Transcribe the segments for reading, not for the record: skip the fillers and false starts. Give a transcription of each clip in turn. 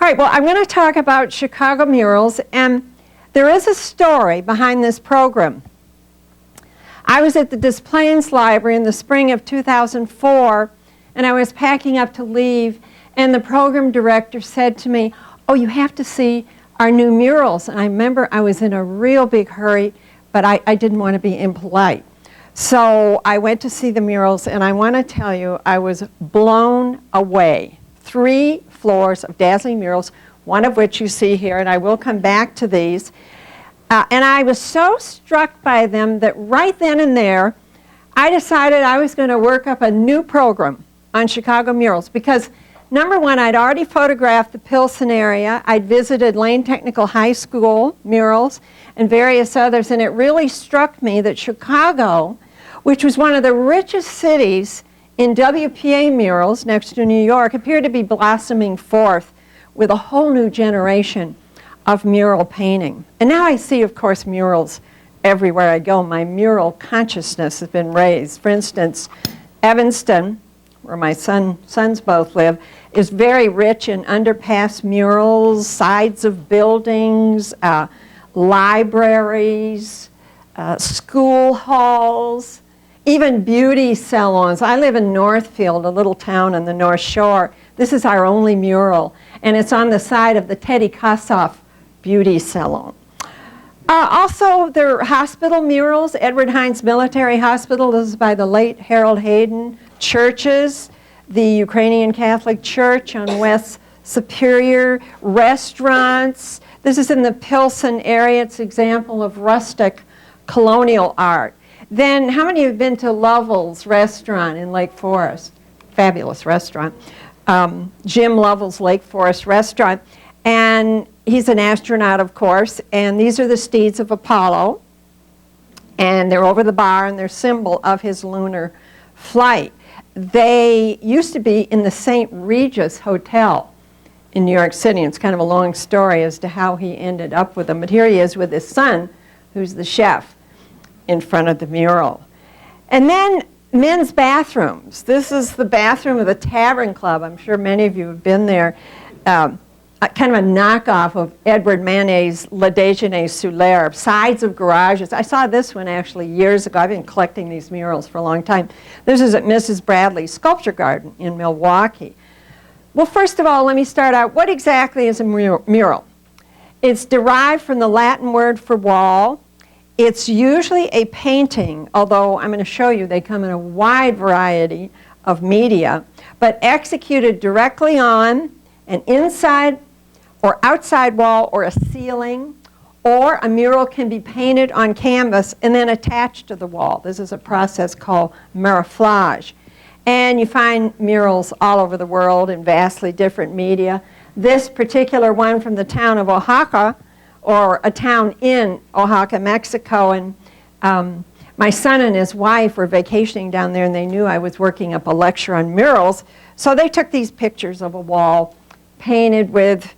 right, well, I'm going to talk about Chicago murals, and there is a story behind this program. I was at the Des Plaines Library in the spring of 2004, and I was packing up to leave, and the program director said to me, "Oh, you have to see our new murals." And I remember I was in a real big hurry, but I didn't want to be impolite. So I went to see the murals, and I want to tell you, I was blown away. 3 floors of dazzling murals, one of which you see here, and I will come back to these. And I was so struck by them that right then and there, I decided I was going to work up a new program on Chicago murals because, number one, I'd already photographed the Pilsen area. I'd visited Lane Technical High School murals and various others, and it really struck me that Chicago, which was one of the richest cities in WPA murals next to New York, appeared to be blossoming forth with a whole new generation of mural painting. And now I see, of course, murals everywhere I go. My mural consciousness has been raised. For instance, Evanston, where my sons both live, is very rich in underpass murals, sides of buildings, libraries, school halls, even beauty salons. I live in Northfield, a little town on the North Shore. This is our only mural, and it's on the side of the Teddy Kossoff beauty salon. Also, there are hospital murals. Edward Hines Military Hospital, this is by the late Harold Hayden. Churches, the Ukrainian Catholic Church on West Superior. Restaurants. This is in the Pilsen area. It's an example of rustic colonial art. Then, how many have been to Lovell's restaurant in Lake Forest? Fabulous restaurant. Jim Lovell's Lake Forest restaurant. And he's an astronaut, of course, and these are the steeds of Apollo. And they're over the bar, and they're symbol of his lunar flight. They used to be in the St. Regis Hotel in New York City. It's kind of a long story as to how he ended up with them. But here he is with his son, who's the chef, in front of the mural. And then men's bathrooms. This is the bathroom of the Tavern Club. I'm sure many of you have been there. Kind of a knockoff of Edward Manet's Le Déjeuner sous l'herbe, sides of garages. I saw this one actually years ago. I've been collecting these murals for a long time. This is at Mrs. Bradley's Sculpture Garden in Milwaukee. Well, first of all, let me start out. What exactly is a mural? It's derived from the Latin word for wall. It's usually a painting, although I'm going to show you they come in a wide variety of media, but executed directly on an inside or outside wall or a ceiling, or a mural can be painted on canvas and then attached to the wall. This is a process called maraflage. And you find murals all over the world in vastly different media. This particular one from the town of Oaxaca, or a town in Oaxaca, Mexico, and my son and his wife were vacationing down there, and they knew I was working up a lecture on murals, so they took these pictures of a wall painted with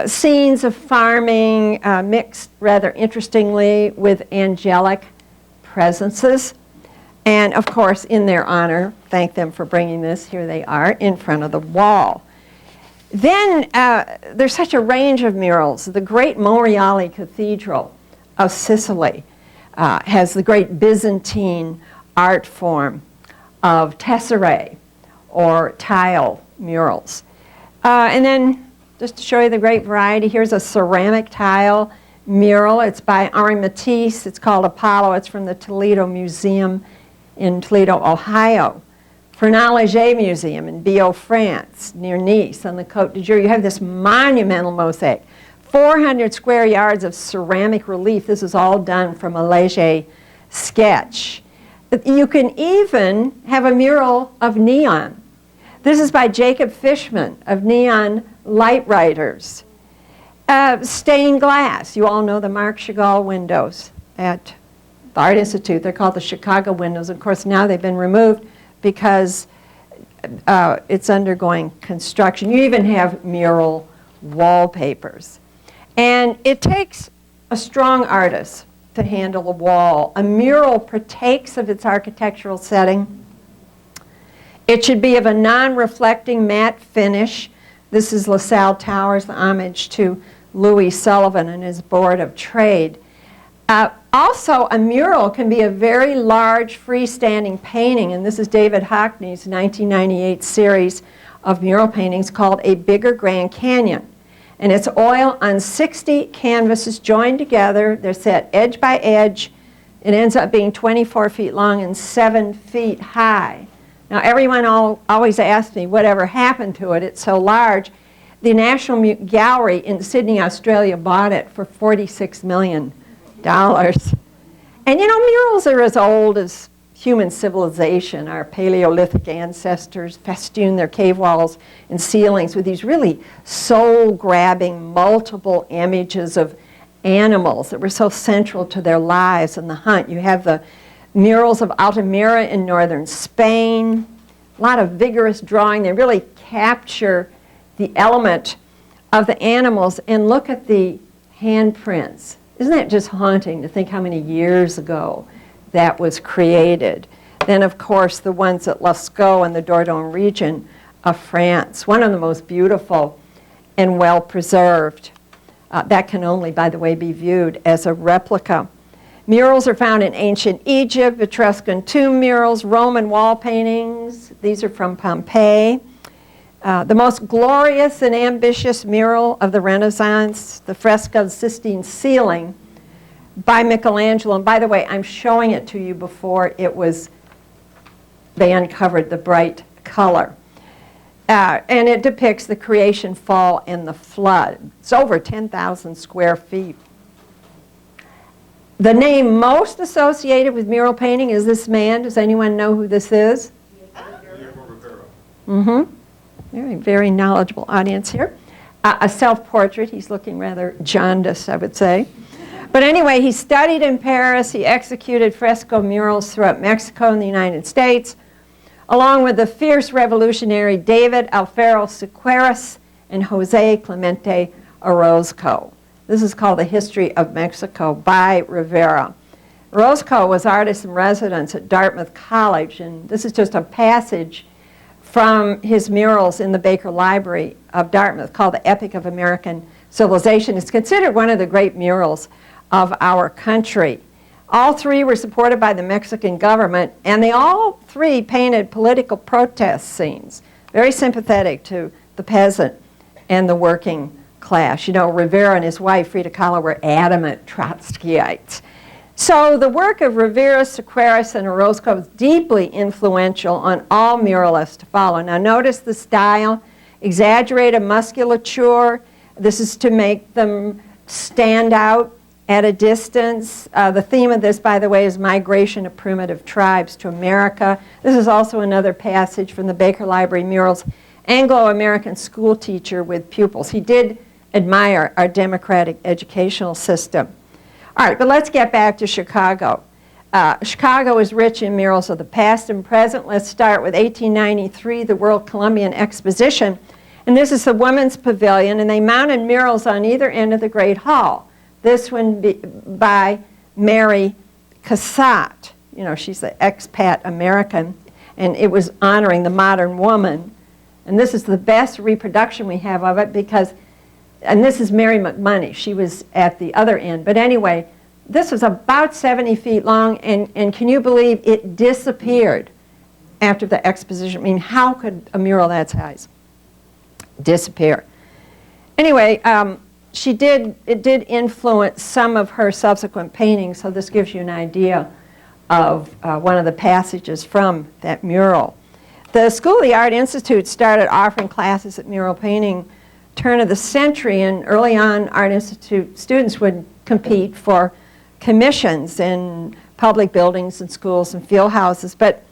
scenes of farming, mixed rather interestingly with angelic presences. And of course, in their honor, thank them for bringing this, here they are in front of the wall. Then there's such a range of murals. The great Monreale Cathedral of Sicily has the great Byzantine art form of tesserae or tile murals. And then, just to show you the great variety, here's a ceramic tile mural. It's by Henri Matisse. It's called Apollo. It's from the Toledo Museum in Toledo, Ohio. Fernand Léger Museum in Biot, France, near Nice on the Côte d'Azur. You have this monumental mosaic. 400 square yards of ceramic relief. This is all done from a Léger sketch. You can even have a mural of neon. This is by Jacob Fishman of Neon Light Writers. Stained glass. You all know the Marc Chagall windows at the Art Institute. They're called the Chicago windows. Of course, now they've been removed because it's undergoing construction. You even have mural wallpapers. And it takes a strong artist to handle a wall. A mural partakes of its architectural setting. It should be of a non-reflecting matte finish, This is LaSalle Towers, the homage to Louis Sullivan and his Board of Trade. Also, a mural can be a very large freestanding painting, and this is David Hockney's 1998 series of mural paintings called A Bigger Grand Canyon. And it's oil on 60 canvases joined together. They're set edge by edge. It ends up being 24 feet long and 7 feet high. Now, everyone always asks me whatever happened to it. It's so large. The National Gallery in Sydney, Australia bought it for $46 million. And you know, murals are as old as human civilization. Our Paleolithic ancestors festoon their cave walls and ceilings with these really soul-grabbing, multiple images of animals that were so central to their lives and the hunt. You have the murals of Altamira in northern Spain, a lot of vigorous drawing. They really capture the element of the animals. And look at the handprints. Isn't that just haunting to think how many years ago that was created? Then, of course, the ones at Lascaux in the Dordogne region of France, one of the most beautiful and well-preserved. That can only, by the way, be viewed as a replica. Murals are found in ancient Egypt, Etruscan tomb murals, Roman wall paintings. These are from Pompeii. The most glorious and ambitious mural of the Renaissance, the fresco Sistine Ceiling by Michelangelo. And by the way, I'm showing it to you before they uncovered the bright color. And it depicts the creation, fall, and the flood. It's over 10,000 square feet. The name most associated with mural painting is this man. Does anyone know who this is? Mm-hmm. Very, very knowledgeable audience here. A self-portrait. He's looking rather jaundiced, I would say. But anyway, he studied in Paris. He executed fresco murals throughout Mexico and the United States, along with the fierce revolutionary David Alfaro Siqueiros and Jose Clemente Orozco. This is called The History of Mexico by Rivera. Orozco was artist in residence at Dartmouth College, and this is just a passage from his murals in the Baker Library of Dartmouth called The Epic of American Civilization. It's considered one of the great murals of our country. All three were supported by the Mexican government, and they all three painted political protest scenes, very sympathetic to the peasant and the working class. You know, Rivera and his wife, Frida Kahlo, were adamant Trotskyites. So the work of Rivera, Siqueiros, and Orozco was deeply influential on all muralists to follow. Now notice the style, exaggerated musculature. This is to make them stand out at a distance. The theme of this, by the way, is migration of primitive tribes to America. This is also another passage from the Baker Library murals, Anglo-American school teacher with pupils. He did admire our democratic educational system. All right, but let's get back to Chicago. Chicago is rich in murals of the past and present. Let's start with 1893, the World Columbian Exposition. And this is the Women's Pavilion, and they mounted murals on either end of the Great Hall. This one by Mary Cassatt. You know, she's the expat American, and it was honoring the modern woman. And this is the best reproduction we have of it because, and this is Mary McMoney. She was at the other end. But anyway, this was about 70 feet long, and can you believe it disappeared after the exposition? I mean, how could a mural that size disappear? Anyway, it did influence some of her subsequent paintings, so this gives you an idea of one of the passages from that mural. The School of the Art Institute started offering classes at mural painting turn of the century, and early on Art Institute students would compete for commissions in public buildings and schools and field houses. But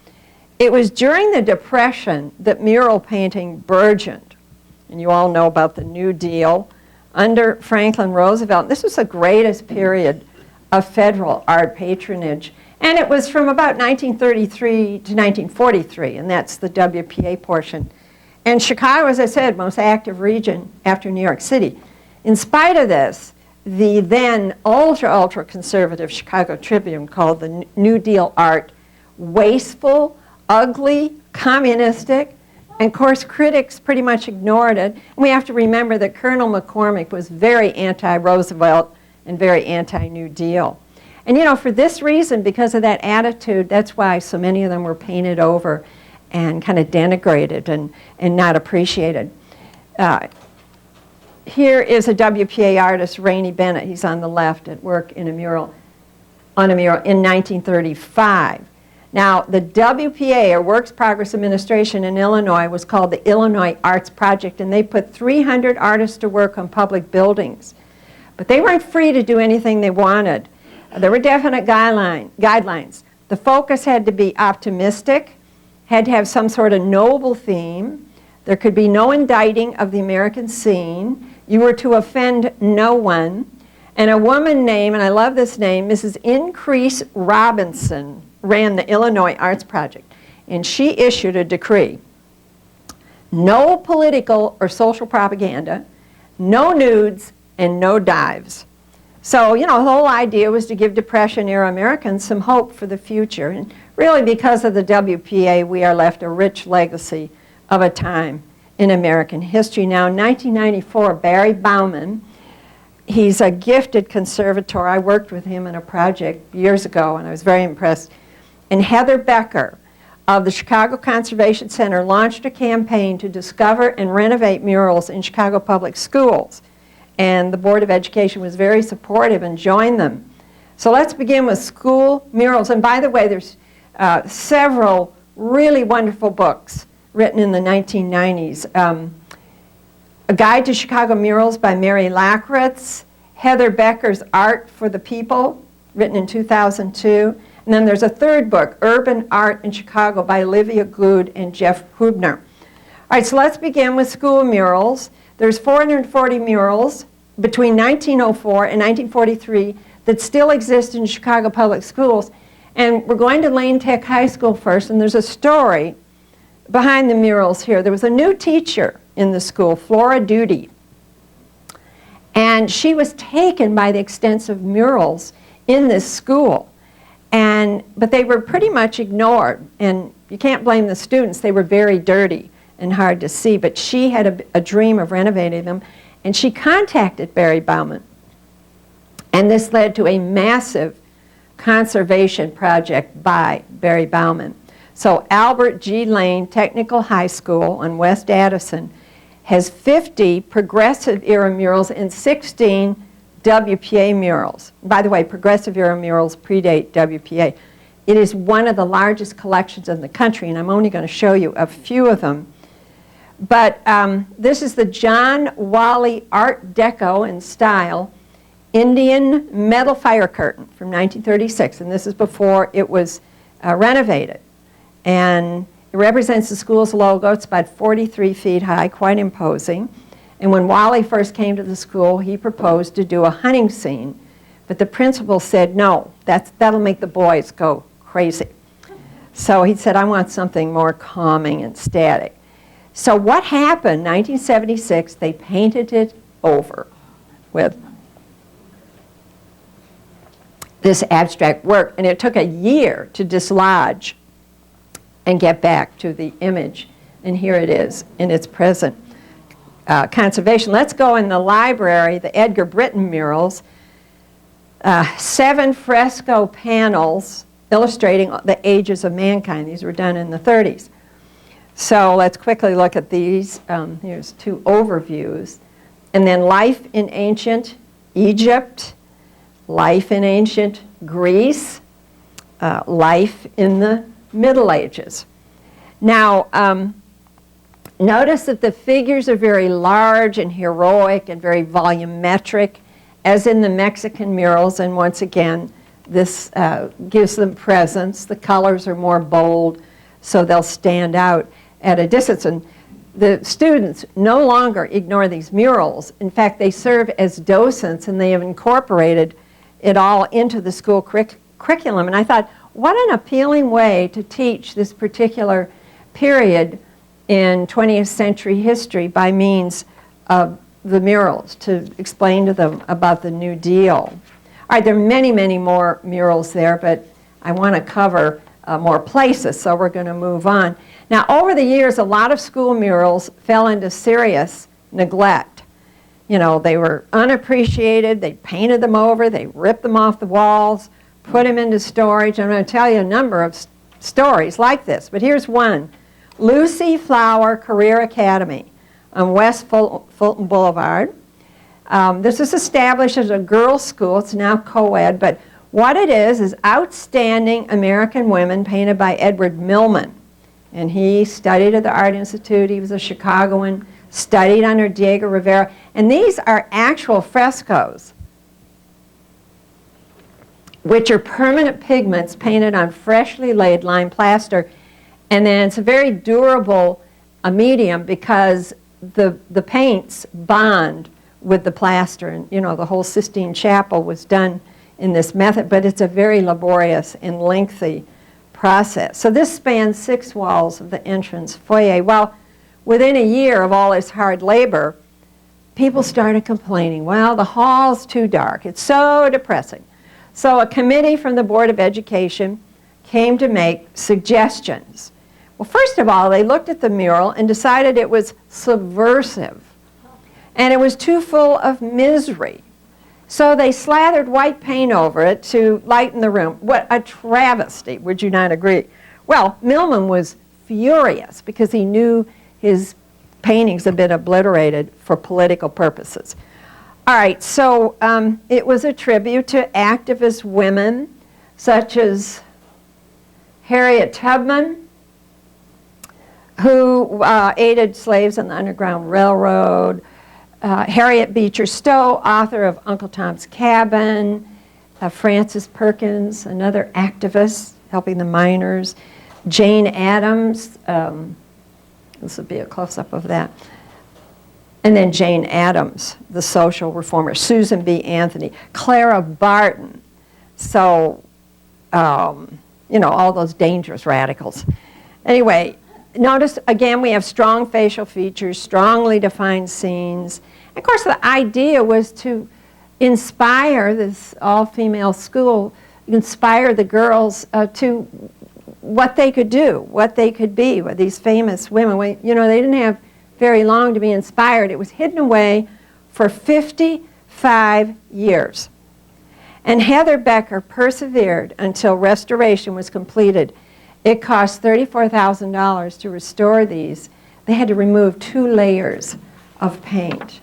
it was during the Depression that mural painting burgeoned. And you all know about the New Deal under Franklin Roosevelt. This was the greatest period of federal art patronage. And it was from about 1933 to 1943, and that's the WPA portion. And Chicago, as I said, most active region after New York City. In spite of this, the then ultra conservative Chicago Tribune called the New Deal art wasteful, ugly, communistic, And of course, critics pretty much ignored it. And we have to remember that Colonel McCormick was very anti-Roosevelt and very anti-New Deal. And you know, for this reason, because of that attitude, that's why so many of them were painted over and kind of denigrated and not appreciated. Here is a WPA artist, Rainey Bennett. He's on the left at work in a mural, on a mural in 1935. Now, the WPA, or Works Progress Administration in Illinois, was called the Illinois Arts Project, and they put 300 artists to work on public buildings. But they weren't free to do anything they wanted. There were definite guidelines. The focus had to be optimistic, had to have some sort of noble theme. There could be no indicting of the American scene. You were to offend no one. And a woman named, and I love this name, Mrs. Increase Robinson, ran the Illinois Arts Project, and she issued a decree. No political or social propaganda, no nudes, and no dives. So, you know, the whole idea was to give Depression-era Americans some hope for the future. And really, because of the WPA, we are left a rich legacy of a time in American history. Now, in 1994, Barry Bauman, he's a gifted conservator. I worked with him in a project years ago, and I was very impressed. And Heather Becker of the Chicago Conservation Center launched a campaign to discover and renovate murals in Chicago public schools. And the Board of Education was very supportive and joined them. So let's begin with school murals. And by the way, there's several really wonderful books written in the 1990s. A Guide to Chicago Murals by Mary Lackritz, Heather Becker's Art for the People, written in 2002. And then there's a third book, Urban Art in Chicago by Olivia Good and Jeff Hubner. All right, so let's begin with school murals. There's 440 murals between 1904 and 1943 that still exist in Chicago public schools. And we're going to Lane Tech High School first, and there's a story behind the murals here. There was a new teacher in the school, Flora Duty, and she was taken by the extensive murals in this school. But they were pretty much ignored, and you can't blame the students. They were very dirty and hard to see, but she had a dream of renovating them, and she contacted Barry Bauman, and this led to a massive conservation project by Barry Bauman. So Albert G. Lane Technical High School on West Addison has 50 progressive era murals and 16 WPA murals. By the way, progressive era murals predate WPA. It is one of the largest collections in the country, and I'm only going to show you a few of them. But this is the John Wally Art Deco in style Indian metal fire curtain from 1936, and this is before it was renovated. And it represents the school's logo. It's about 43 feet high, quite imposing. And when Wally first came to the school, he proposed to do a hunting scene. But the principal said, no, that'll make the boys go crazy. So he said, I want something more calming and static. So what happened, 1976, they painted it over with this abstract work. And it took a year to dislodge and get back to the image. And here it is in its present conservation. Let's go in the library, the Edgar Britton murals, 7 fresco panels illustrating the ages of mankind. These were done in the 30s. So let's quickly look at these. Here's 2 overviews. And then life in ancient Egypt, life in ancient Greece, life in the Middle Ages. Now, notice that the figures are very large and heroic and very volumetric, as in the Mexican murals, and once again, this gives them presence. The colors are more bold, so they'll stand out at a distance. And the students no longer ignore these murals. In fact, they serve as docents, and they have incorporated it all into the school curriculum. And I thought, what an appealing way to teach this particular period in 20th century history by means of the murals, to explain to them about the New Deal. All right, there are many, many more murals there, but I want to cover more places, so we're going to move on. Now, over the years, a lot of school murals fell into serious neglect. You know, they were unappreciated, they painted them over, they ripped them off the walls, put them into storage. I'm going to tell you a number of stories like this, but here's one. Lucy Flower Career Academy on West Fulton Boulevard. This was established as a girls' school. It's now co-ed, but what it is outstanding American women painted by Edward Millman. And he studied at the Art Institute. He was a Chicagoan, studied under Diego Rivera. And these are actual frescoes, which are permanent pigments painted on freshly laid lime plaster. And then it's a very durable medium because the paints bond with the plaster. And, you know, the whole Sistine Chapel was done in this method, but it's a very laborious and lengthy process. So this spans 6 walls of the entrance foyer. Well, within a year of all this hard labor, people started complaining, well, the hall's too dark. It's so depressing. So a committee from the Board of Education came to make suggestions. Well, first of all, they looked at the mural and decided it was subversive. And it was too full of misery. So they slathered white paint over it to lighten the room. What a travesty, would you not agree? Well, Millman was furious because he knew his paintings had been obliterated for political purposes. All right, so it was a tribute to activist women such as Harriet Tubman, who aided slaves on the Underground Railroad, Harriet Beecher Stowe, author of Uncle Tom's Cabin, Frances Perkins, another activist helping the miners, Jane Addams, this would be a close-up of that, and then Jane Addams, the social reformer, Susan B. Anthony, Clara Barton, so, you know, all those dangerous radicals. Anyway, notice, again, we have strong facial features, strongly defined scenes. Of course, the idea was to inspire this all-female school, inspire the girls to what they could do, what they could be, with these famous women. You know, they didn't have very long to be inspired. It was hidden away for 55 years. And Heather Becker persevered until restoration was completed. It cost $34,000 to restore these. They had to remove 2 layers of paint.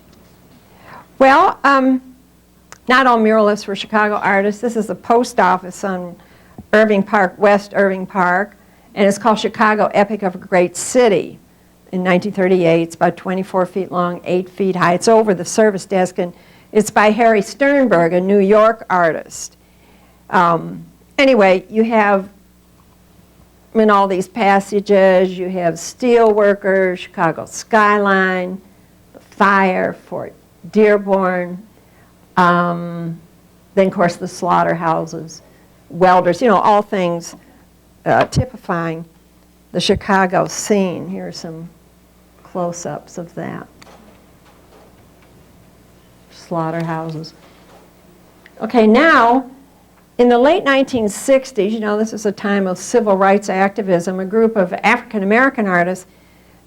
Well, not all muralists were Chicago artists. This is a post office on Irving Park, West Irving Park, and it's called Chicago Epic of a Great City in 1938. It's about 24 feet long, 8 feet high. It's over the service desk, and it's by Harry Sternberg, a New York artist. Anyway, you have in all these passages, you have steel workers, Chicago skyline, the fire, Fort Dearborn, then of course the slaughterhouses, welders, you know, all things typifying the Chicago scene. Here are some close-ups of that. Slaughterhouses. Okay, now, in the late 1960s, you know, this is a time of civil rights activism, a group of African-American artists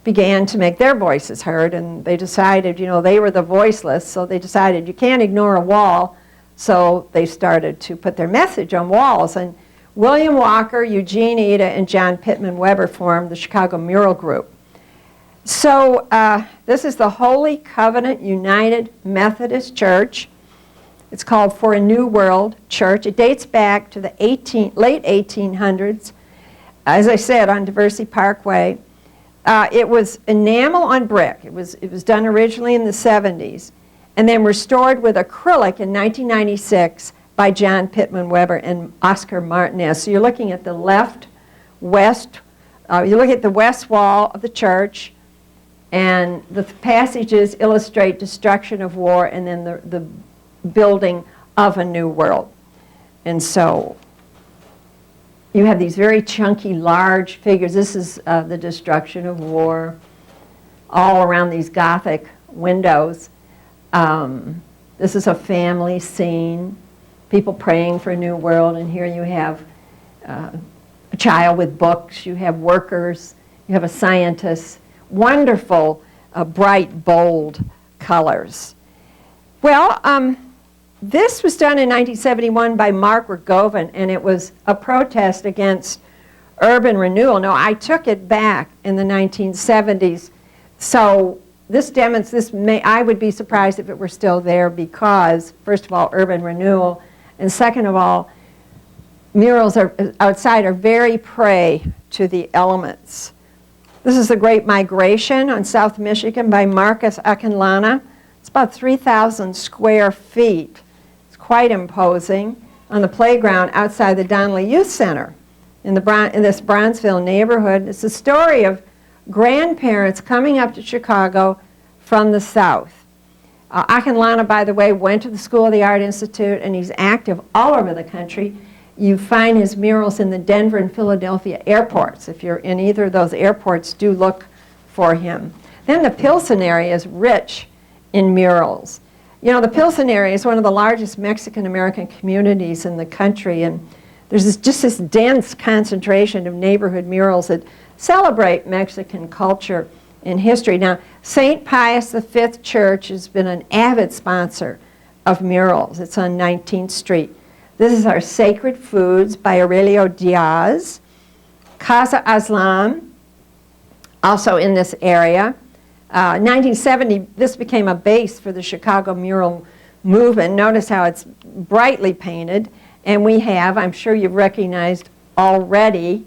began to make their voices heard, and they decided, you know, they were the voiceless, so they decided you can't ignore a wall, so they started to put their message on walls. And William Walker, Eugene Ida, and John Pittman Weber formed the Chicago Mural Group. So this is the Holy Covenant United Methodist Church. It's called For a New World Church. It dates back to the late 1800s, as I said, on Diversey Parkway. It was enamel on brick. It was done originally in the 70s, and then restored with acrylic in 1996 by John Pittman Weber and Oscar Martinez. So you're looking at the west wall of the church, and the passages illustrate destruction of war and then the building of a new world. And so you have these very chunky, large figures. This is the destruction of war, all around these Gothic windows. This is a family scene, people praying for a new world, and here you have a child with books, you have workers, you have a scientist. Wonderful, bright, bold colors. Well, this was done in 1971 by Mark Rogovin, and it was a protest against urban renewal. No, I took it back in the 1970s. So I would be surprised if it were still there because, first of all, urban renewal, and second of all, murals outside are very prey to the elements. This is The Great Migration on South Michigan by Marcus Akinlana. It's about 3,000 square feet. It's quite imposing on the playground outside the Donnelly Youth Center in this Bronzeville neighborhood. It's a story of grandparents coming up to Chicago from the South. Akinlana, by the way, went to the School of the Art Institute, and he's active all over the country. You find his murals in the Denver and Philadelphia airports. If you're in either of those airports, do look for him. Then the Pilsen area is rich in murals. You know, the Pilsen area is one of the largest Mexican-American communities in the country, and there's just this dense concentration of neighborhood murals that celebrate Mexican culture and history. Now, St. Pius V Church has been an avid sponsor of murals. It's on 19th Street. This is our Sacred Foods by Aurelio Diaz. Casa Aslam, also in this area. 1970, this became a base for the Chicago mural movement. Notice how it's brightly painted. And we have, I'm sure you've recognized already,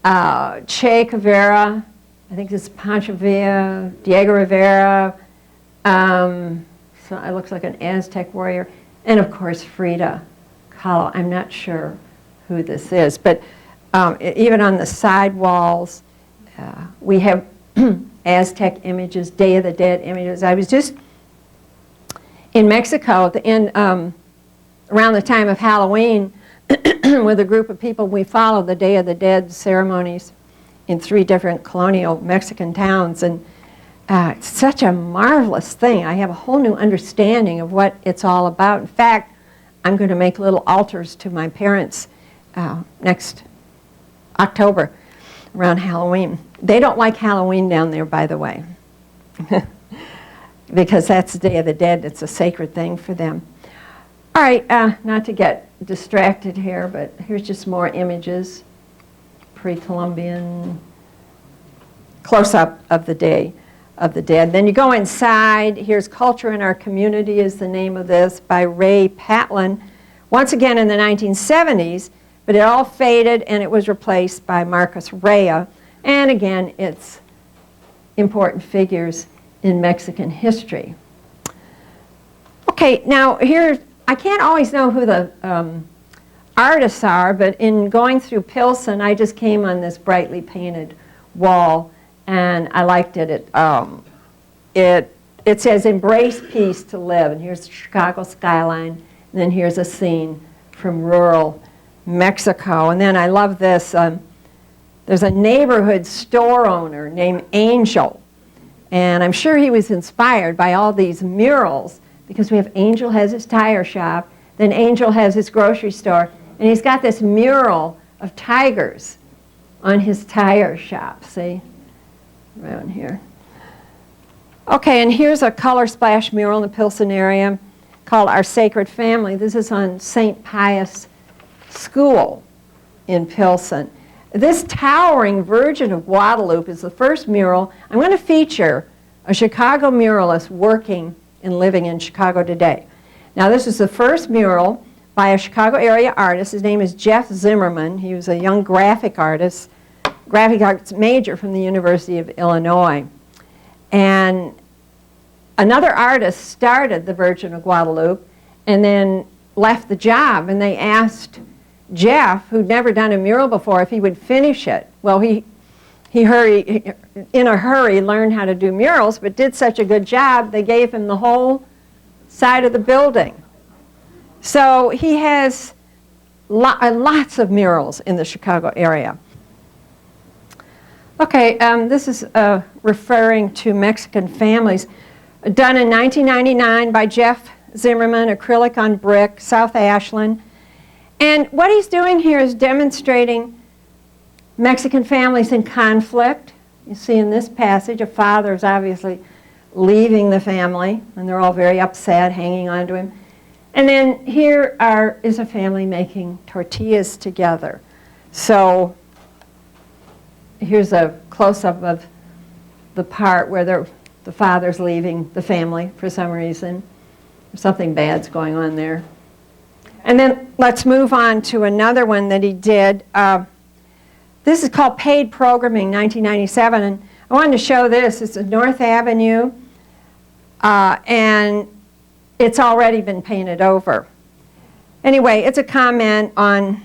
Che Guevara, I think this is Pancho Villa, Diego Rivera, so it looks like an Aztec warrior, and of course Frida Kahlo. I'm not sure who this is, but even on the side walls, we have Aztec images, Day of the Dead images. I was just in Mexico at the end, around the time of Halloween with a group of people. We followed the Day of the Dead ceremonies in 3 different colonial Mexican towns, and it's such a marvelous thing. I have a whole new understanding of what it's all about. In fact, I'm going to make little altars to my parents next October around Halloween. They don't like Halloween down there, by the way, because that's the Day of the Dead. It's a sacred thing for them. All right, not to get distracted here, but here's just more images. Pre-Columbian close-up of the Day of the Dead. Then you go inside. Here's Culture in Our Community is the name of this by Ray Patlin. Once again in the 1970s, but it all faded and it was replaced by Marcus Rea. And again, it's important figures in Mexican history. Okay, now here, I can't always know who the artists are, but in going through Pilsen, I just came on this brightly painted wall, and I liked it. It says, "Embrace peace to live," and here's the Chicago skyline, and then here's a scene from rural Mexico. And then I love this. There's a neighborhood store owner named Angel, and I'm sure he was inspired by all these murals, because we have Angel has his tire shop, then Angel has his grocery store, and he's got this mural of tigers on his tire shop, see, around here. Okay, and here's a color splash mural in the Pilsen area called Our Sacred Family. This is on St. Pius School in Pilsen. This towering Virgin of Guadalupe is the first mural. I'm going to feature a Chicago muralist working and living in Chicago today. Now, this is the first mural by a Chicago area artist. His name is Jeff Zimmerman. He was a young graphic artist, graphic arts major from the University of Illinois. And another artist started the Virgin of Guadalupe and then left the job, and they asked Jeff, who'd never done a mural before, if he would finish it. Well, he in a hurry learned how to do murals, but did such a good job, they gave him the whole side of the building. So he has lots of murals in the Chicago area. Okay, this is referring to Mexican families. Done in 1999 by Jeff Zimmerman, acrylic on brick, South Ashland. And what he's doing here is demonstrating Mexican families in conflict. You see in this passage, a father is obviously leaving the family, and they're all very upset, hanging on to him. And then here is a family making tortillas together. So here's a close-up of the part where the father's leaving the family for some reason. Something bad's going on there. And then let's move on to another one that he did. This is called Paid Programming, 1997. And I wanted to show this. It's at North Avenue, and it's already been painted over. Anyway, it's a comment on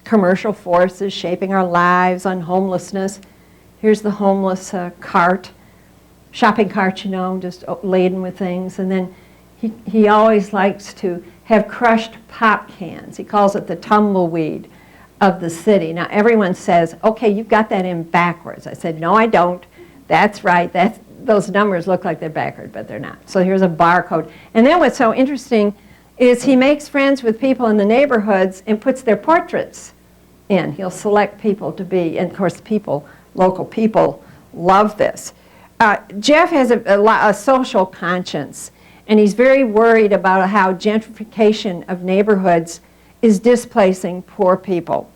commercial forces shaping our lives, on homelessness. Here's the homeless cart, shopping cart, you know, just laden with things. And then he always likes to have crushed pop cans. He calls it the tumbleweed of the city. Now everyone says, okay, you've got that in backwards. I said, no, I don't. That's right. Those numbers look like they're backward, but they're not. So here's a barcode. And then what's so interesting is he makes friends with people in the neighborhoods and puts their portraits in. He'll select people to be, and of course local people love this. Jeff has a social conscience, and he's very worried about how gentrification of neighborhoods is displacing poor people.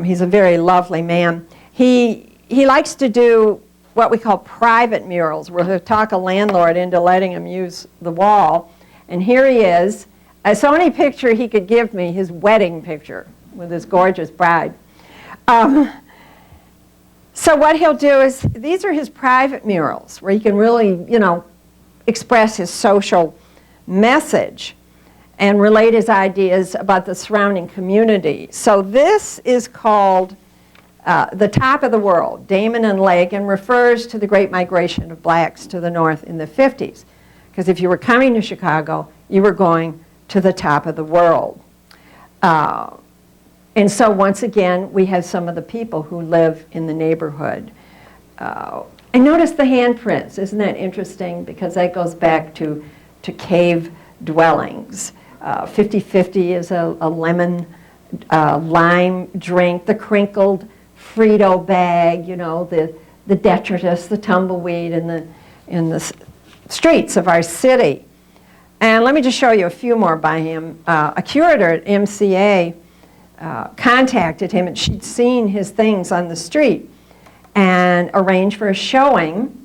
He's a very lovely man. He likes to do what we call private murals, where he'll talk a landlord into letting him use the wall. And here he is. So any picture he could give me, his wedding picture with his gorgeous bride. So what he'll do is, these are his private murals, where he can really, express his social message and relate his ideas about the surrounding community. So this is called The Top of the World, Damon and Lake, and refers to the great migration of blacks to the north in the 50s. Because if you were coming to Chicago, you were going to the top of the world. And so once again, we have some of the people who live in the neighborhood. And notice the handprints. Isn't that interesting? Because that goes back to cave dwellings. 50-50 is a lemon lime drink, the crinkled Frito bag, the detritus, the tumbleweed in the streets of our city. And let me just show you a few more by him. A curator at MCA contacted him, and she'd seen his things on the street and arranged for a showing.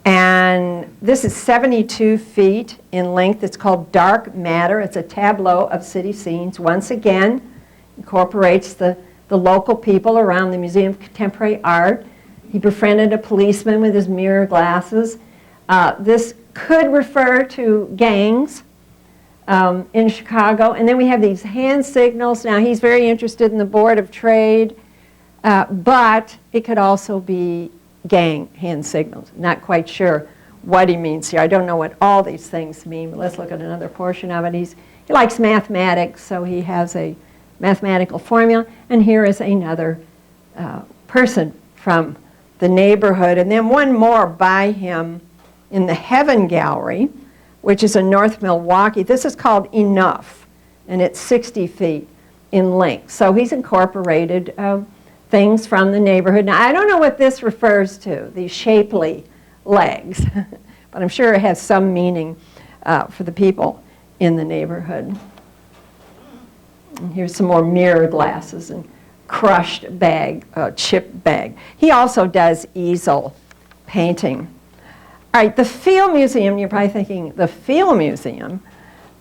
And this is 72 feet in length. It's called Dark Matter. It's a tableau of city scenes. Once again, incorporates the local people around the Museum of Contemporary Art. He befriended a policeman with his mirror glasses. This could refer to gangs in Chicago. And then we have these hand signals. Now, he's very interested in the Board of Trade, but it could also be gang hand signals. Not quite sure what he means here. I don't know what all these things mean, but let's look at another portion of it. He likes mathematics, so he has a mathematical formula. And here is another person from the neighborhood. And then one more by him in the Heaven Gallery, which is in North Milwaukee. This is called Enough, and it's 60 feet in length. So he's incorporated things from the neighborhood. Now, I don't know what this refers to, these shapely legs, but I'm sure it has some meaning for the people in the neighborhood. And here's some more mirror glasses and crushed bag, chip bag. He also does easel painting. All right, the Field Museum, you're probably thinking, the Field Museum,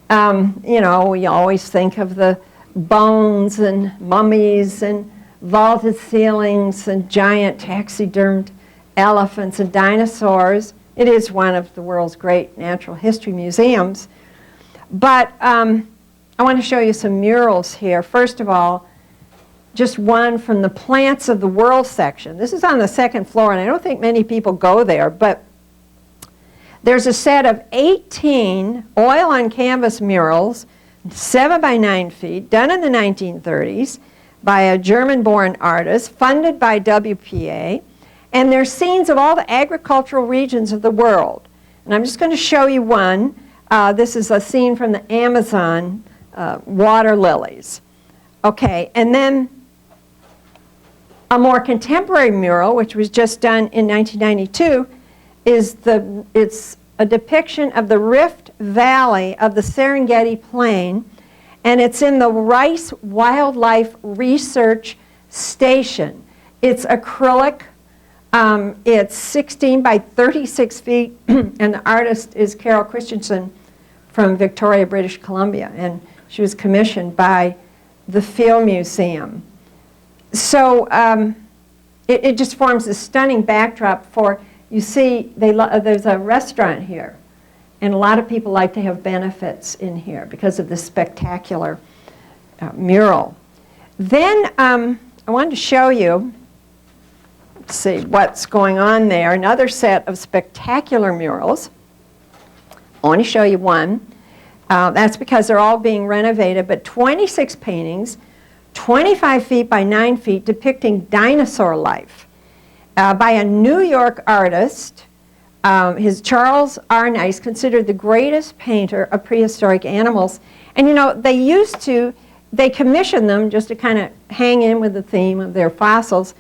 we always think of the bones and mummies and vaulted ceilings and giant taxidermed elephants and dinosaurs. It is one of the world's great natural history museums. But I want to show you some murals here. First of all, just one from the Plants of the World section. This is on the second floor, and I don't think many people go there, but there's a set of 18 oil-on-canvas murals, 7 by 9 feet, done in the 1930s by a German-born artist, funded by WPA, and they're scenes of all the agricultural regions of the world. And I'm just going to show you one. This is a scene from the Amazon, water lilies. Okay, and then A more contemporary mural, which was just done in 1992, it's a depiction of the Rift Valley of the Serengeti Plain, and it's in the Rice Wildlife Research Station. It's acrylic. It's 16 by 36 feet, and the artist is Carol Christensen from Victoria, British Columbia, and she was commissioned by the Field Museum. So it just forms a stunning backdrop for, you see, there's a restaurant here, and a lot of people like to have benefits in here because of this spectacular mural. Then I wanted to show you, let's see what's going on there, another set of spectacular murals. I want to show you one. That's because they're all being renovated, but 26 paintings, 25 feet by 9 feet, depicting dinosaur life by a New York artist. His Charles R. Nice, considered the greatest painter of prehistoric animals. And you know, they commissioned them just to kind of hang in with the theme of their fossils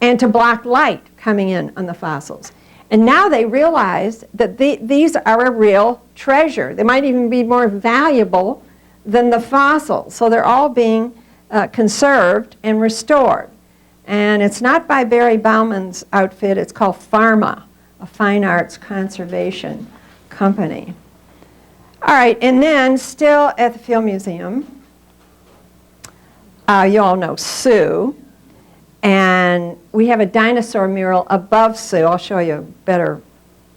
and to block light coming in on the fossils. And now they realize that these are a real treasure. They might even be more valuable than the fossils. So they're all being conserved and restored. And it's not by Barry Bauman's outfit. It's called Pharma, a fine arts conservation company. All right, and then still at the Field Museum, you all know Sue. And we have a dinosaur mural above Sue. I'll show you a better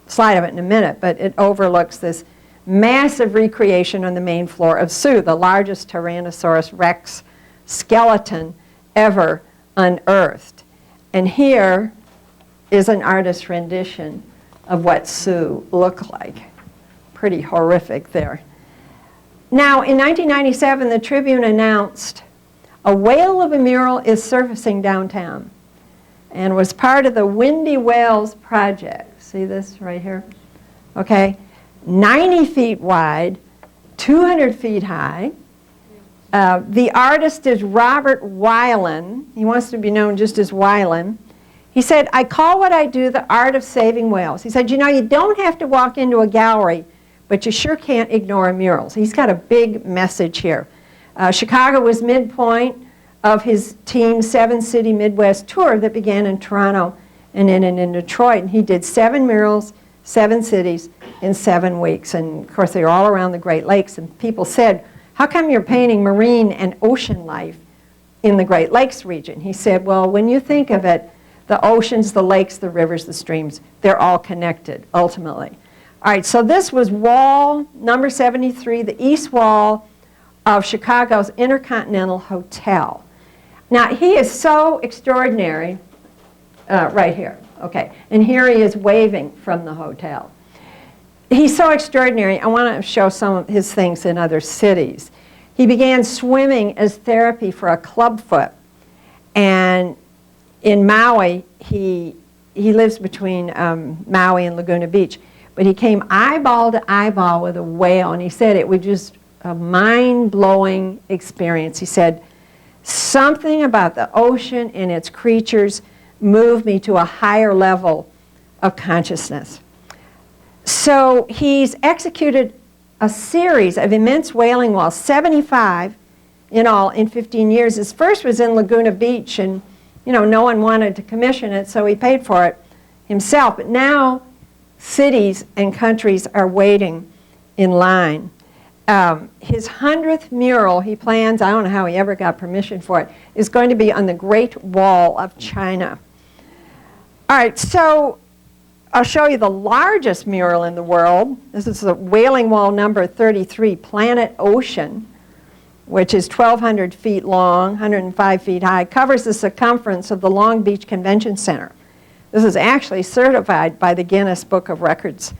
slide of it in a minute, but it overlooks this massive recreation on the main floor of Sue, the largest Tyrannosaurus rex skeleton ever unearthed. And here is an artist's rendition of what Sue looked like. Pretty horrific there. Now, in 1997, the Tribune announced a whale of a mural is surfacing downtown and was part of the Windy Whales project. See this right here? Okay. 90 feet wide, 200 feet high. The artist is Robert Weiland. He wants to be known just as Weiland. He said, I call what I do the art of saving whales. He said, you know, you don't have to walk into a gallery, but you sure can't ignore murals. He's got a big message here. Chicago was midpoint of his team's 7-city Midwest tour that began in Toronto and ended in Detroit. And he did 7 murals, 7 cities in 7 weeks. And of course, they were all around the Great Lakes. And people said, how come you're painting marine and ocean life in the Great Lakes region? He said, well, when you think of it, the oceans, the lakes, the rivers, the streams, they're all connected, ultimately. All right, so this was wall number 73, the east wall of Chicago's Intercontinental Hotel. Now, he is so extraordinary, right here, okay, and here he is waving from the hotel. He's so extraordinary, I want to show some of his things in other cities. He began swimming as therapy for a clubfoot, and in Maui, he lives between Maui and Laguna Beach, but he came eyeball to eyeball with a whale, and he said it was just a mind-blowing experience. He said, something about the ocean and its creatures moved me to a higher level of consciousness. So he's executed a series of immense whaling walls, 75 in all in 15 years. His first was in Laguna Beach, and you know, no one wanted to commission it, so he paid for it himself. But now cities and countries are waiting in line. His 100th mural he plans, I don't know how he ever got permission for it, is going to be on the Great Wall of China. All right, so I'll show you the largest mural in the world. This is the Whaling Wall number 33, Planet Ocean, which is 1,200 feet long, 105 feet high, covers the circumference of the Long Beach Convention Center. This is actually certified by the Guinness Book of Records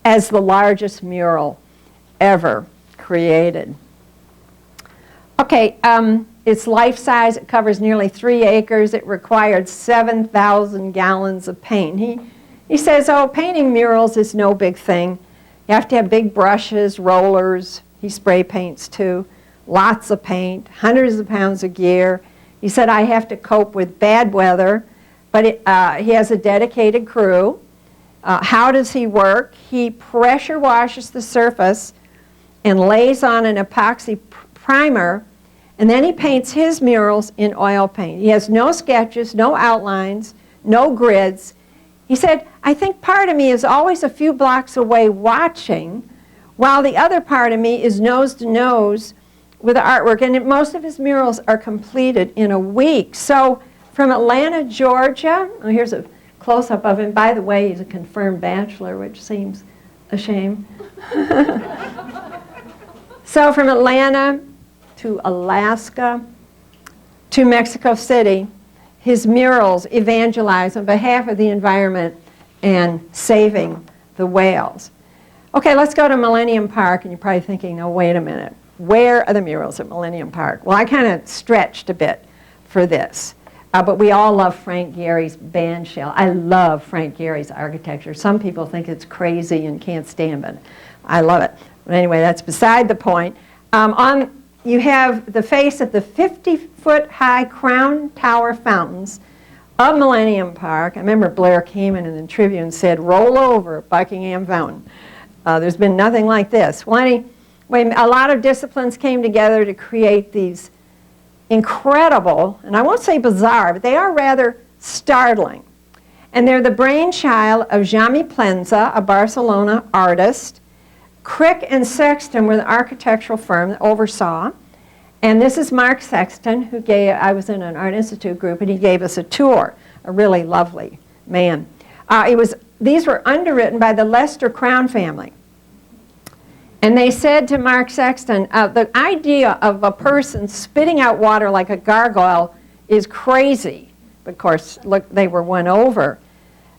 as the largest mural ever created. Okay, it's life-size. It covers nearly 3 acres. It required 7,000 gallons of paint. He says, oh, painting murals is no big thing. You have to have big brushes, rollers. He spray paints too. Lots of paint, hundreds of pounds of gear. He said, I have to cope with bad weather, but he has a dedicated crew. How does he work? He pressure washes the surface and lays on an epoxy primer, and then he paints his murals in oil paint. He has no sketches, no outlines, no grids. He said, I think part of me is always a few blocks away watching, while the other part of me is nose to nose with the artwork. And most of his murals are completed in a week. So from Atlanta, Georgia, oh, here's a close-up of him. By the way, he's a confirmed bachelor, which seems a shame. So from Atlanta to Alaska to Mexico City, his murals evangelize on behalf of the environment and saving the whales. Okay, let's go to Millennium Park, and you're probably thinking, oh, wait a minute. Where are the murals at Millennium Park? Well, I kind of stretched a bit for this. But we all love Frank Gehry's band shell. I love Frank Gehry's architecture. Some people think it's crazy and can't stand it. I love it. But anyway, that's beside the point. You have the face of the 50-foot-high crown tower fountains of Millennium Park. I remember Blair came in and the Tribune said, roll over Buckingham Fountain. There's been nothing like this. Well, anyway, a lot of disciplines came together to create these incredible, and I won't say bizarre, but they are rather startling. And they're the brainchild of Jaume Plensa, a Barcelona artist. Crick and Sexton were the architectural firm that oversaw. And this is Mark Sexton, who I was in an Art Institute group, and he gave us a tour, a really lovely man. These were underwritten by the Leicester Crown family. And they said to Mark Sexton, the idea of a person spitting out water like a gargoyle is crazy. But of course, look, they were won over.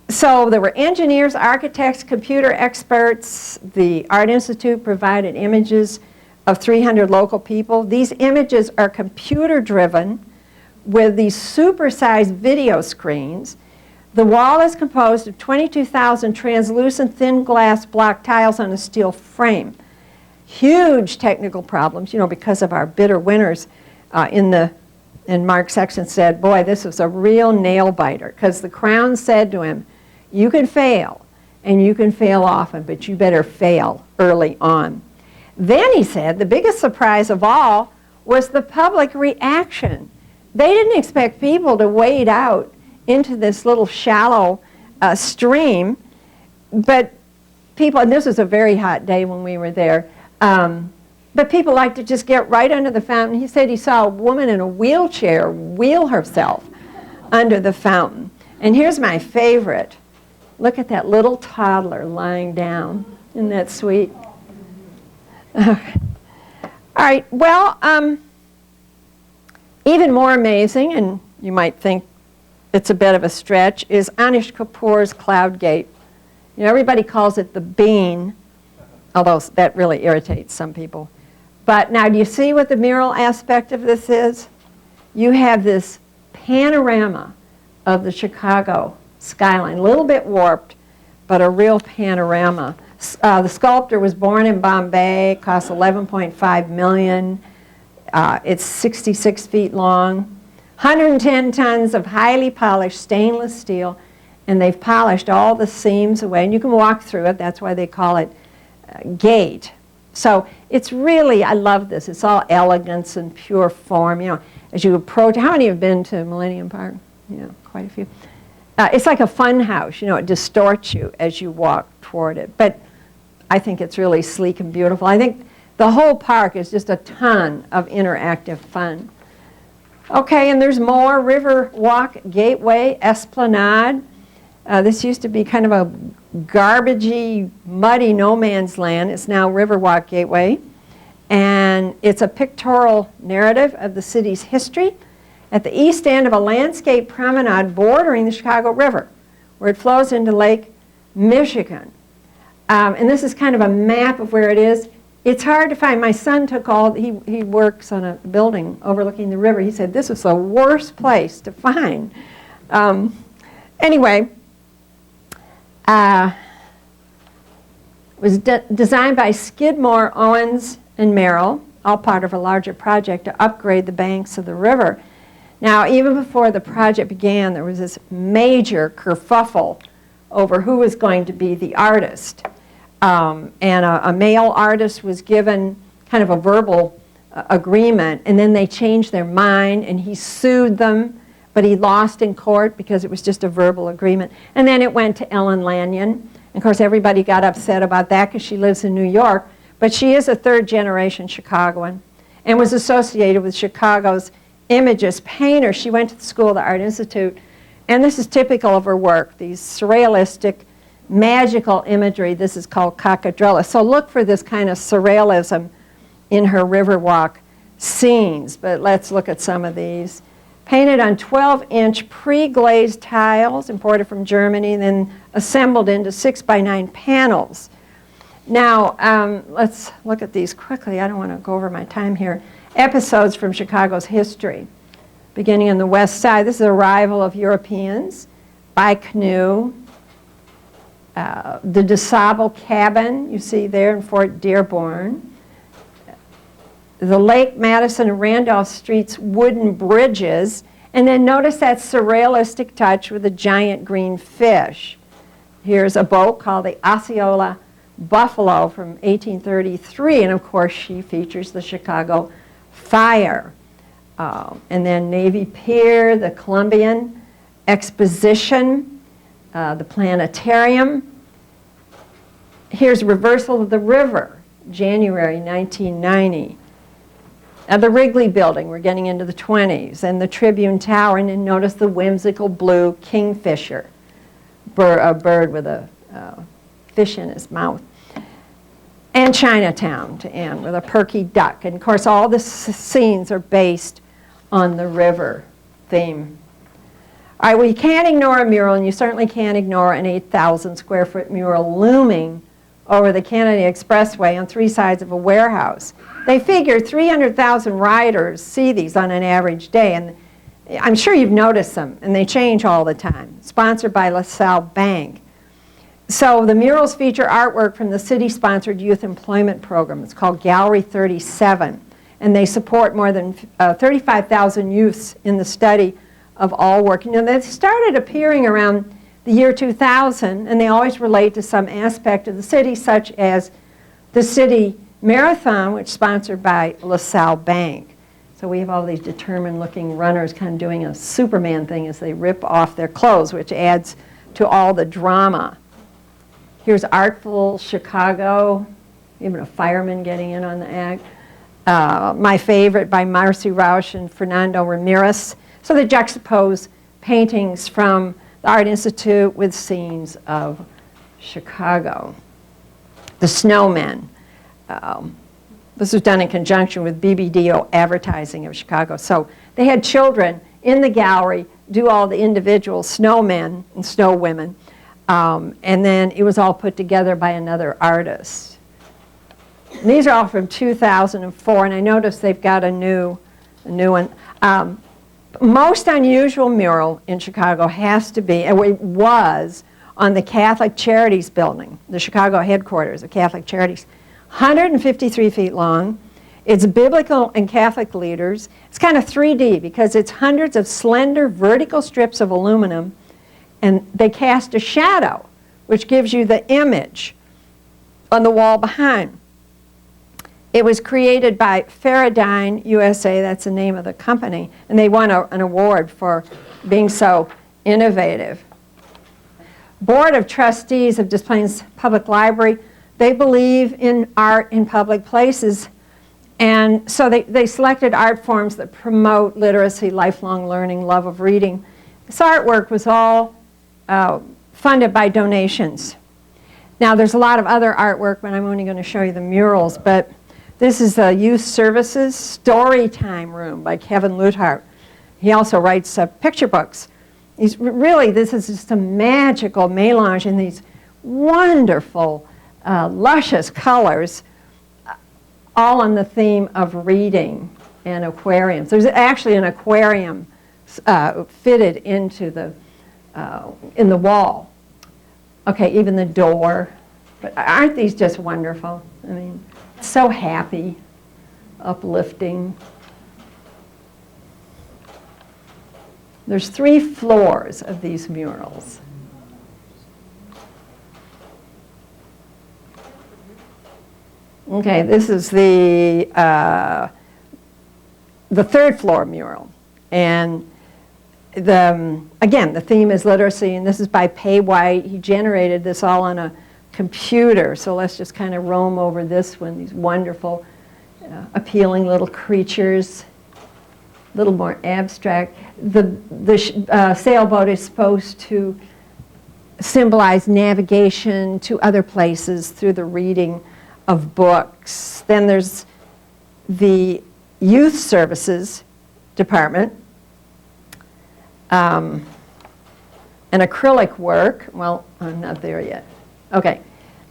So there were engineers, architects, computer experts. The Art Institute provided images of 300 local people. These images are computer-driven with these supersized video screens. The wall is composed of 22,000 translucent thin glass block tiles on a steel frame. Huge technical problems, because of our bitter winters and Mark Sexton said, boy, this was a real nail biter, because the Crown said to him, you can fail, and you can fail often, but you better fail early on. Then he said, the biggest surprise of all was the public reaction. They didn't expect people to wade out into this little shallow stream, but people, and this was a very hot day when we were there, but people like to just get right under the fountain. He said he saw a woman in a wheelchair wheel herself under the fountain. And here's my favorite. Look at that little toddler lying down. Isn't that sweet? All right, well, even more amazing, and you might think it's a bit of a stretch, is Anish Kapoor's Cloud Gate. Everybody calls it the bean, although that really irritates some people. But now, do you see what the mural aspect of this is? You have this panorama of the Chicago skyline, a little bit warped, but a real panorama. The sculptor was born in Bombay, cost $11.5 million. It's 66 feet long, 110 tons of highly polished stainless steel, and they've polished all the seams away, and you can walk through it. That's why they call it gate. So it's really, I love this. It's all elegance and pure form. As you approach, how many have been to Millennium Park? Quite a few. It's like a fun house. It distorts you as you walk toward it. But I think it's really sleek and beautiful. I think the whole park is just a ton of interactive fun. Okay, and there's more. River Walk Gateway, Esplanade. This used to be kind of a garbagey, muddy no man's land. It's now Riverwalk Gateway. And it's a pictorial narrative of the city's history at the east end of a landscape promenade bordering the Chicago River, where it flows into Lake Michigan. And this is kind of a map of where it is. It's hard to find. My son took he works on a building overlooking the river. He said this was the worst place to find. Anyway, it was designed by Skidmore, Owens, and Merrill, all part of a larger project to upgrade the banks of the river. Now, even before the project began, there was this major kerfuffle over who was going to be the artist. And a male artist was given kind of a verbal agreement, and then they changed their mind, and he sued them, but he lost in court because it was just a verbal agreement. And then it went to Ellen Lanyon. And of course, everybody got upset about that because she lives in New York, but she is a third-generation Chicagoan and was associated with Chicago's Imagist painter. She went to the School of the Art Institute, and this is typical of her work, these surrealistic, magical imagery. This is called cocadrilla. So look for this kind of surrealism in her Riverwalk scenes, but let's look at some of these. Painted on 12-inch pre-glazed tiles, imported from Germany, then assembled into 6x9 panels. Now, let's look at these quickly. I don't want to go over my time here. Episodes from Chicago's history. Beginning on the west side, this is the arrival of Europeans by canoe. The DeSable cabin, you see there in Fort Dearborn. The Lake Madison and Randolph Streets wooden bridges. And then notice that surrealistic touch with a giant green fish. Here's a boat called the Osceola Buffalo from 1833, and of course she features the Chicago Fire. And then Navy Pier, the Columbian Exposition, the Planetarium. Here's Reversal of the River, January 1990. The Wrigley Building, we're getting into the 20s, and the Tribune Tower, and then notice the whimsical blue kingfisher, a bird with a fish in his mouth. And Chinatown to end with a perky duck. And of course all the scenes are based on the river theme. All right, well, you can't ignore a mural, and you certainly can't ignore an 8,000 square foot mural looming over the Kennedy Expressway on 3 sides of a warehouse. They figure 300,000 riders see these on an average day, and I'm sure you've noticed them, and they change all the time. Sponsored by LaSalle Bank. So the murals feature artwork from the city-sponsored youth employment program. It's called Gallery 37, and they support more than 35,000 youths in the study of all work. You know, they started appearing around the year 2000, and they always relate to some aspect of the city, such as the city marathon, which is sponsored by LaSalle Bank. So we have all these determined-looking runners kind of doing a Superman thing as they rip off their clothes, which adds to all the drama. Here's Artful Chicago, even a fireman getting in on the act. My Favorite by Marcy Rausch and Fernando Ramirez. So they juxtapose paintings from the Art Institute with scenes of Chicago. The Snowmen. This was done in conjunction with BBDO Advertising of Chicago. So they had children in the gallery do all the individual snowmen and snowwomen. And then it was all put together by another artist. And these are all from 2004, and I noticed they've got a new one. Most unusual mural in Chicago has to be, and it was, on the Catholic Charities building, the Chicago headquarters of Catholic Charities. 153 feet long. It's biblical and Catholic leaders. It's kind of 3D because it's hundreds of slender vertical strips of aluminum, and they cast a shadow, which gives you the image on the wall behind. It was created by Faradyne USA, that's the name of the company, and they won an award for being so innovative. Board of Trustees of Des Plaines Public Library, they believe in art in public places, and so they selected art forms that promote literacy, lifelong learning, love of reading. This artwork was all funded by donations. Now there's a lot of other artwork, but I'm only going to show you the murals, but this is the Youth Services Story Time Room by Kevin Luthart. He also writes picture books. This is just a magical melange in these wonderful, luscious colors, all on the theme of reading and aquariums. There's actually an aquarium fitted into in the wall. Okay, even the door. But aren't these just wonderful? I mean, so happy, uplifting. There's 3 floors of these murals. Okay, this is the 3rd floor mural. And again, the theme is literacy, and this is by Pay White. He generated this all on a computer, so let's just kind of roam over this one, these wonderful, appealing little creatures, a little more abstract. The sailboat is supposed to symbolize navigation to other places through the reading of books. Then there's the Youth Services Department, an acrylic work. Well, I'm not there yet. Okay,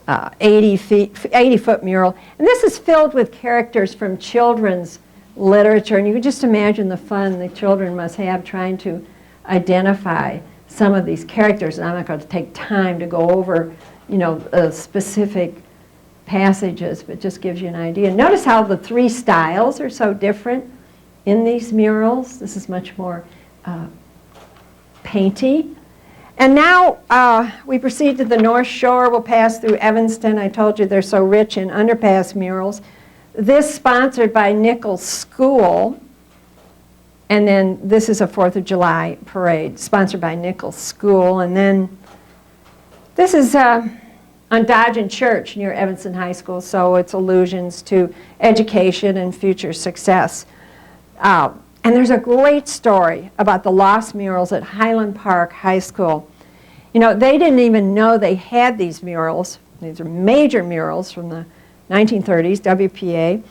80-foot mural. And this is filled with characters from children's literature. And you can just imagine the fun the children must have trying to identify some of these characters. And I'm not going to take time to go over, specific passages, but just gives you an idea. Notice how the 3 styles are so different in these murals. This is much more painty. And now we proceed to the North Shore. We'll pass through Evanston. I told you they're so rich in underpass murals. This sponsored by Nichols School. And then this is a 4th of July parade sponsored by Nichols School. And then this is on Dodge and Church near Evanston High School, so it's allusions to education and future success. And there's a great story about the lost murals at Highland Park High School. They didn't even know they had these murals. These are major murals from the 1930s, WPA.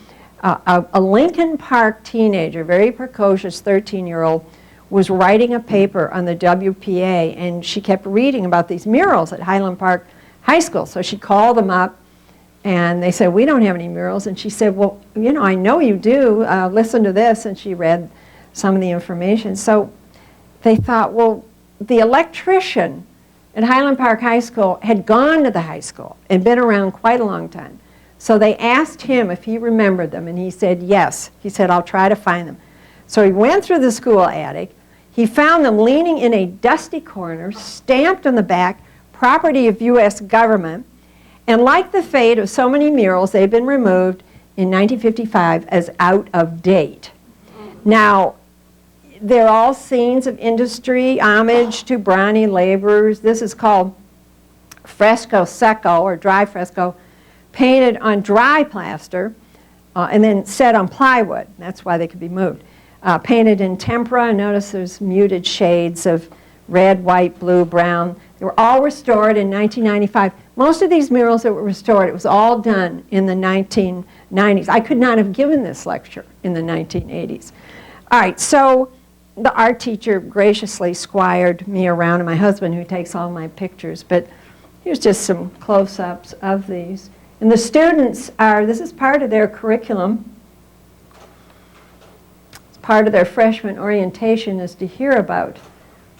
A Lincoln Park teenager, very precocious 13-year-old, was writing a paper on the WPA, and she kept reading about these murals at Highland Park High School. So she called them up, and they said, we don't have any murals. And she said, well, I know you do. Listen to this. And she read some of the information. So they thought, well, the electrician at Highland Park High School had gone to the high school and been around quite a long time. So they asked him if he remembered them, and he said yes. He said, I'll try to find them. So he went through the school attic. He found them leaning in a dusty corner, stamped on the back, property of U.S. government, and like the fate of so many murals, they've been removed in 1955 as out of date. Now, they're all scenes of industry, homage to brawny laborers. This is called fresco secco, or dry fresco, painted on dry plaster and then set on plywood. That's why they could be moved. Painted in tempera. Notice there's muted shades of red, white, blue, brown. They were all restored in 1995. Most of these murals that were restored, it was all done in the 1990s. I could not have given this lecture in the 1980s. All right, so the art teacher graciously squired me around, and my husband, who takes all my pictures. But here's just some close-ups of these. And the students this is part of their curriculum. It's part of their freshman orientation is to hear about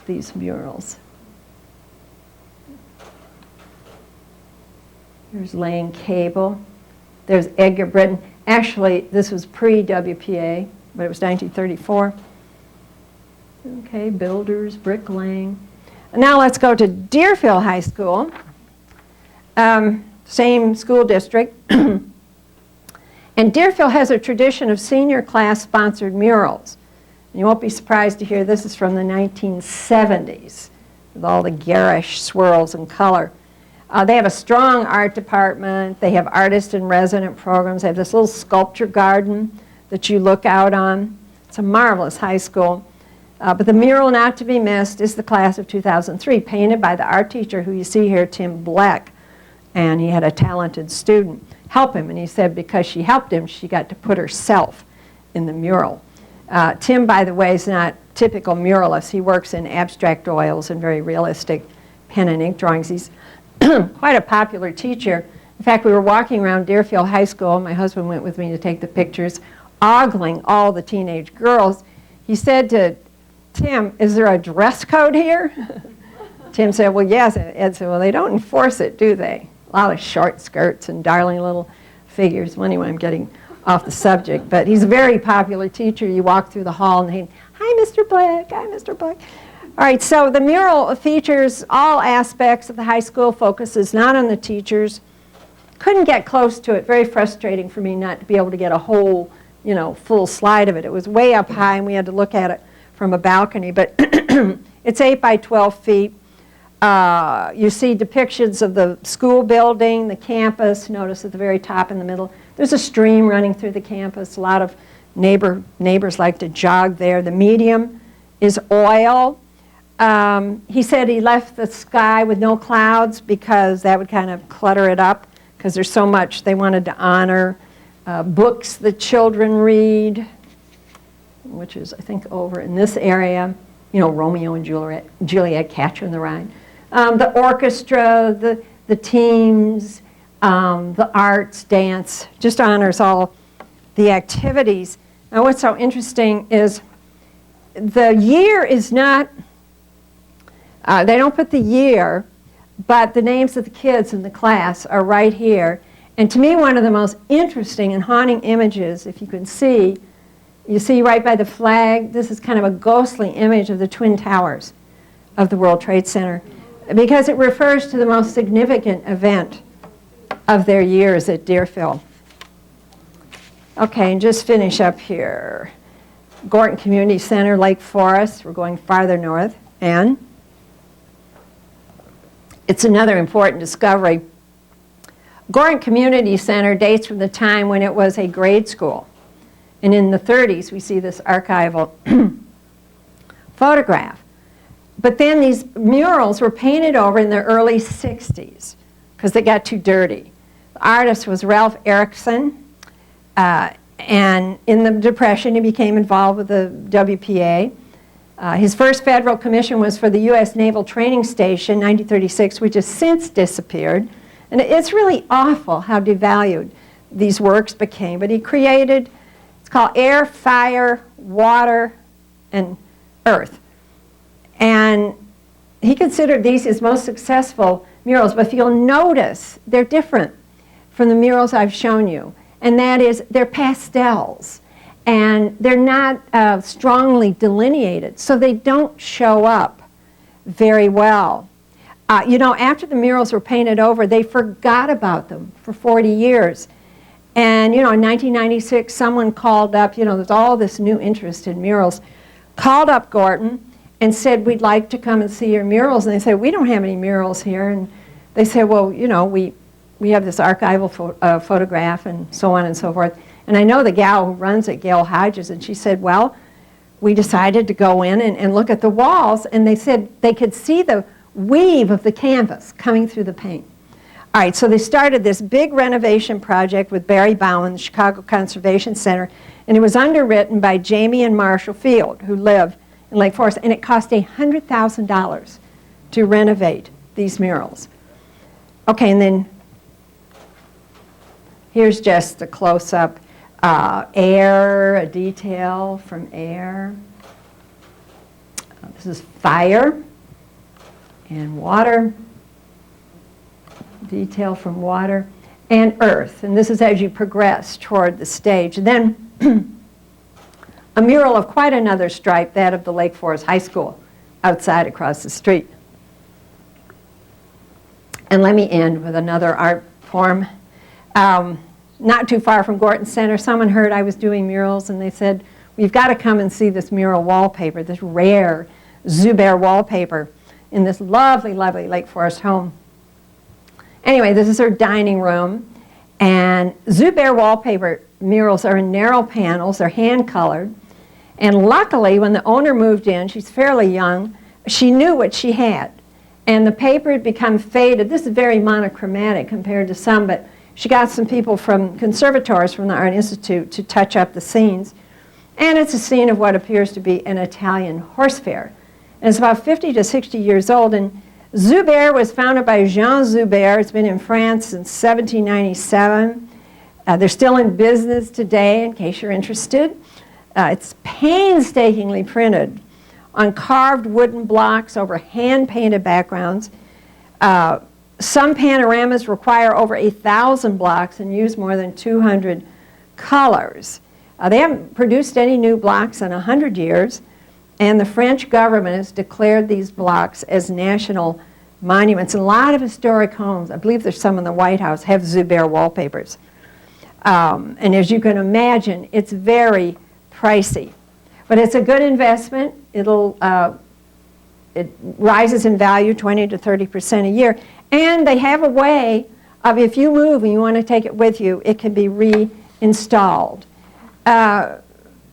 these murals. There's laying cable. There's Edgar Britton. Actually, this was pre-WPA, but it was 1934. Okay, builders, bricklaying. Now let's go to Deerfield High School. Same school district. And Deerfield has a tradition of senior class sponsored murals. And you won't be surprised to hear this is from the 1970s with all the garish swirls and color. They have a strong art department. They have artist and resident programs. They have this little sculpture garden that you look out on. It's a marvelous high school. But the mural not to be missed is the class of 2003, painted by the art teacher who you see here, Tim Bleck. And he had a talented student help him. And he said because she helped him, she got to put herself in the mural. Tim, by the way, is not typical muralist. He works in abstract oils and very realistic pen and ink drawings. He's quite a popular teacher. In fact, we were walking around Deerfield High School. My husband went with me to take the pictures, ogling all the teenage girls. He said to Tim, is there a dress code here? Tim said, well, yes. Ed said, well, they don't enforce it, do they? A lot of short skirts and darling little figures. Well, anyway, I'm getting off the subject. But he's a very popular teacher. You walk through the hall and he, hi, Mr. Black, hi, Mr. Black. All right, so the mural features all aspects of the high school, focuses not on the teachers. Couldn't get close to it. Very frustrating for me not to be able to get a whole, full slide of it. It was way up high, and we had to look at it from a balcony. But it's 8 by 12 feet. You see depictions of the school building, the campus. Notice at the very top in the middle, there's a stream running through the campus. A lot of neighbors like to jog there. The medium is oil. He said he left the sky with no clouds because that would kind of clutter it up, because there's so much they wanted to honor. Books that children read, which is, I think, over in this area. Romeo and Juliet, Catcher in the Rye. The orchestra, the teams, the arts, dance, just honors all the activities. Now what's so interesting is the year is not, they don't put the year, but the names of the kids in the class are right here. And to me, one of the most interesting and haunting images, if you can see, you see right by the flag, this is kind of a ghostly image of the Twin Towers of the World Trade Center, because it refers to the most significant event of their years at Deerfield. Okay, and just finish up here. Gorton Community Center, Lake Forest. We're going farther north. And it's another important discovery. Gorton Community Center dates from the time when it was a grade school. And in the 30s, we see this archival photograph. But then these murals were painted over in the early 60s because they got too dirty. The artist was Ralph Erickson. And in the Depression, he became involved with the WPA. His first federal commission was for the U.S. Naval Training Station, 1936, which has since disappeared. And it's really awful how devalued these works became. But he created, it's called Air, Fire, Water, and Earth. And he considered these his most successful murals. But if you'll notice, they're different from the murals I've shown you. And that is, they're pastels. And they're not strongly delineated, so they don't show up very well. After the murals were painted over, they forgot about them for 40 years. And, in 1996, someone called up, there's all this new interest in murals, called up Gorton and said, we'd like to come and see your murals. And they said, we don't have any murals here. And they said, well, we have this archival photograph and so on and so forth. And I know the gal who runs it, Gail Hodges, and she said, well, we decided to go in and look at the walls, and they said they could see the weave of the canvas coming through the paint. All right, so they started this big renovation project with Barry Bowen, the Chicago Conservation Center, and it was underwritten by Jamie and Marshall Field, who live in Lake Forest, and it cost $100,000 to renovate these murals. Okay, and then here's just the close-up. Air, a detail from air. This is fire and water, detail from water, and earth. And this is as you progress toward the stage. And then a mural of quite another stripe, that of the Lake Forest High School outside across the street. And let me end with another art form. Not too far from Gorton Center, someone heard I was doing murals, and they said, we've got to come and see this mural wallpaper, this rare Zuber wallpaper in this lovely, lovely Lake Forest home. Anyway, this is her dining room, and Zuber wallpaper murals are in narrow panels, they're hand-colored, and luckily when the owner moved in, she's fairly young, she knew what she had, and the paper had become faded. This is very monochromatic compared to some, but she got some people from conservators from the Art Institute to touch up the scenes. And it's a scene of what appears to be an Italian horse fair. And it's about 50 to 60 years old. And Zuber was founded by Jean Zuber. It's been in France since 1797. They're still in business today, in case you're interested. It's painstakingly printed on carved wooden blocks over hand-painted backgrounds. Some panoramas require over 1,000 blocks and use more than 200 colors. They haven't produced any new blocks in 100 years. And the French government has declared these blocks as national monuments. And a lot of historic homes, I believe there's some in the White House, have Zuber wallpapers. And as you can imagine, it's very pricey. But it's a good investment. It rises in value 20 to 30% a year. And they have a way of, if you move and you want to take it with you, it can be reinstalled. And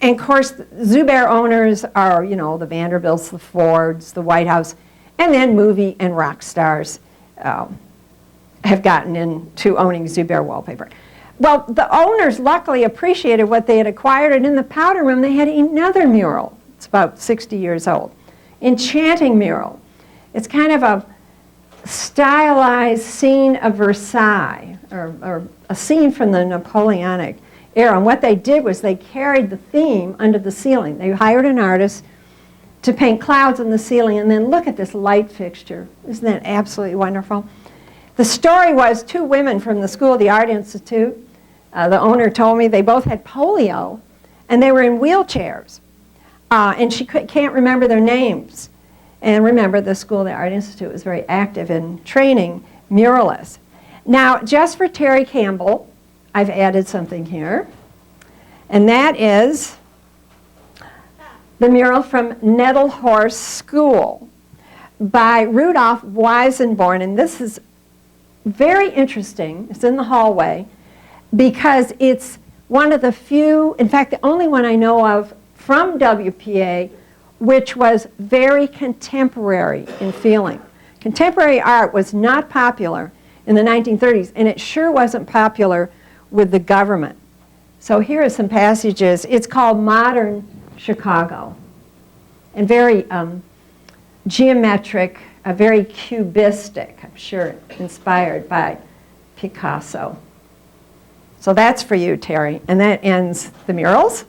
of course, Zuber owners are, you know, the Vanderbilts, the Fords, the White House, and then movie and rock stars have gotten into owning Zuber wallpaper. Well, the owners luckily appreciated what they had acquired, and in the powder room they had another mural. It's about 60 years old. Enchanting mural. It's kind of a stylized scene of Versailles, or a scene from the Napoleonic era. And what they did was they carried the theme under the ceiling. They hired an artist to paint clouds on the ceiling, and then look at this light fixture. Isn't that absolutely wonderful? The story was two women from the School of the Art Institute. The owner told me they both had polio, and they were in wheelchairs. And she can't remember their names. And remember, the School of the Art Institute was very active in training muralists. Now, just for Terry Campbell, I've added something here. And that is the mural from Nettlehorse School by Rudolph Weisenborn. And this is very interesting. It's in the hallway because it's one of the few, in fact, the only one I know of from WPA, which was very contemporary in feeling. Contemporary art was not popular in the 1930s, and it sure wasn't popular with the government. So here are some passages. It's called Modern Chicago, and very geometric, very cubistic, I'm sure, inspired by Picasso. So that's for you, Terry, and that ends the murals.